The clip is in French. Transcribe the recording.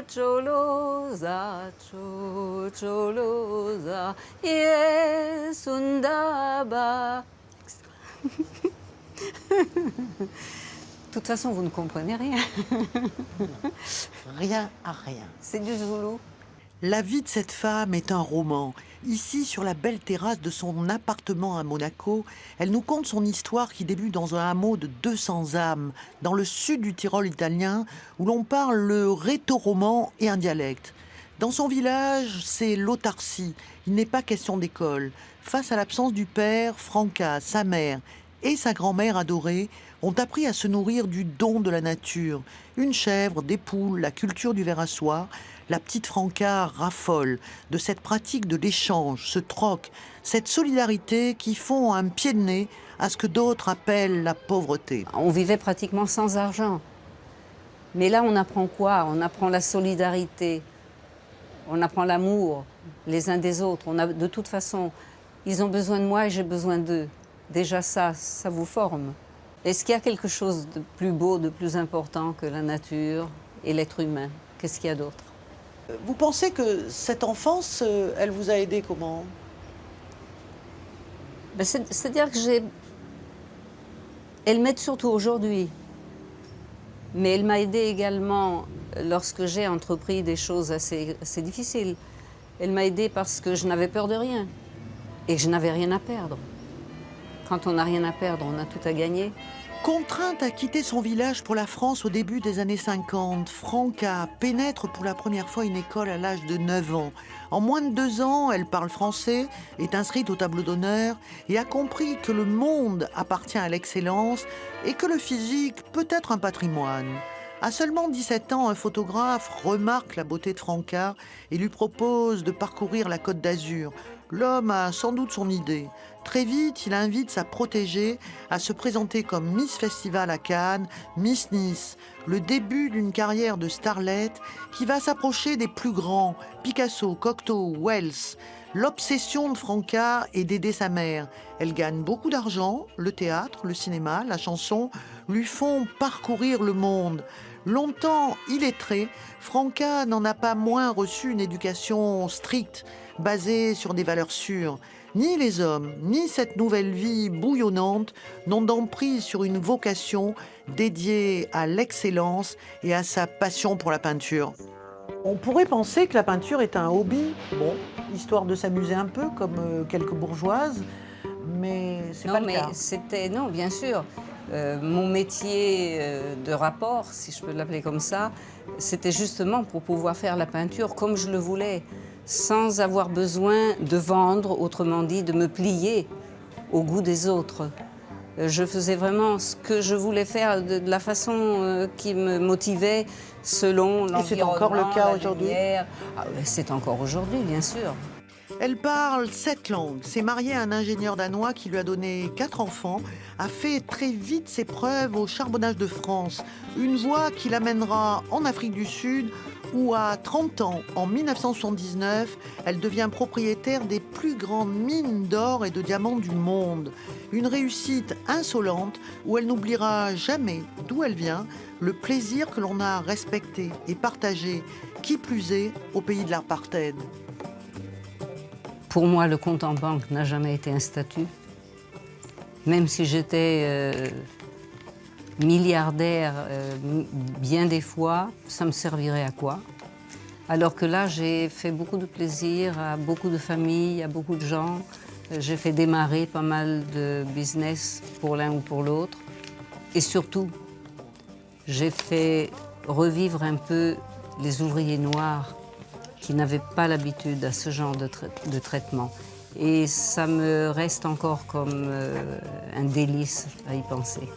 Chocholoza, chocholoza, yesundaba. De toute façon, vous ne comprenez rien. Rien à rien. C'est du zoulou. La vie de cette femme est un roman. Ici, sur la belle terrasse de son appartement à Monaco, elle nous conte son histoire qui débute dans un hameau de 200 âmes, dans le sud du Tyrol italien, où l'on parle le rhétoroman et un dialecte. Dans son village, c'est l'autarcie. Il n'est pas question d'école. Face à l'absence du père, Franca, sa mère et sa grand-mère adorée ont appris à se nourrir du don de la nature. Une chèvre, des poules, la culture du ver à soie. La petite Franca raffole de cette pratique de l'échange, ce troc, cette solidarité qui font un pied de nez à ce que d'autres appellent la pauvreté. On vivait pratiquement sans argent. Mais là, on apprend quoi? On apprend la solidarité, on apprend l'amour les uns des autres. De toute façon, ils ont besoin de moi et j'ai besoin d'eux. Déjà ça vous forme. Est-ce qu'il y a quelque chose de plus beau, de plus important que la nature et l'être humain? Qu'est-ce qu'il y a d'autre? Vous pensez que cette enfance, elle vous a aidé comment? Ben, c'est-à-dire que elle m'aide surtout aujourd'hui. Mais elle m'a aidée également lorsque j'ai entrepris des choses assez difficiles. Elle m'a aidée parce que je n'avais peur de rien et que je n'avais rien à perdre. Quand on n'a rien à perdre, on a tout à gagner. Contrainte à quitter son village pour la France au début des années 50, Franca pénètre pour la première fois une école à l'âge de 9 ans. En moins de 2 ans, elle parle français, est inscrite au tableau d'honneur et a compris que le monde appartient à l'excellence et que le physique peut être un patrimoine. À seulement 17 ans, un photographe remarque la beauté de Franca et lui propose de parcourir la Côte d'Azur. L'homme a sans doute son idée. Très vite, il invite sa protégée à se présenter comme Miss Festival à Cannes, Miss Nice, le début d'une carrière de starlette qui va s'approcher des plus grands, Picasso, Cocteau, Wells. L'obsession de Franca est d'aider sa mère. Elle gagne beaucoup d'argent, le théâtre, le cinéma, la chanson lui font parcourir le monde. Longtemps illettrée, Franca n'en a pas moins reçu une éducation stricte, basée sur des valeurs sûres. Ni les hommes, ni cette nouvelle vie bouillonnante n'ont d'emprise sur une vocation dédiée à l'excellence et à sa passion pour la peinture. On pourrait penser que la peinture est un hobby, bon, histoire de s'amuser un peu comme quelques bourgeoises, mais c'est pas le cas. Non, bien sûr. Mon métier de rapport, si je peux l'appeler comme ça, c'était justement pour pouvoir faire la peinture comme je le voulais, sans avoir besoin de vendre, autrement dit, de me plier au goût des autres. Je faisais vraiment ce que je voulais faire de la façon qui me motivait selon l'environnement. Et c'est encore le cas aujourd'hui? C'est encore aujourd'hui, bien sûr. Elle parle 7 langues, s'est mariée à un ingénieur danois qui lui a donné 4 enfants, a fait très vite ses preuves au charbonnage de France, une voie qui l'amènera en Afrique du Sud où à 30 ans, en 1979, elle devient propriétaire des plus grandes mines d'or et de diamants du monde. Une réussite insolente où elle n'oubliera jamais d'où elle vient, le plaisir que l'on a à respecter et partager, qui plus est au pays de l'apartheid. Pour moi, le compte en banque n'a jamais été un statut. Même si j'étais milliardaire bien des fois, ça me servirait à quoi? Alors que là, j'ai fait beaucoup de plaisir à beaucoup de familles, à beaucoup de gens. J'ai fait démarrer pas mal de business pour l'un ou pour l'autre. Et surtout, j'ai fait revivre un peu les ouvriers noirs qui n'avaient pas l'habitude à ce genre de traitement. Et ça me reste encore comme un délice à y penser.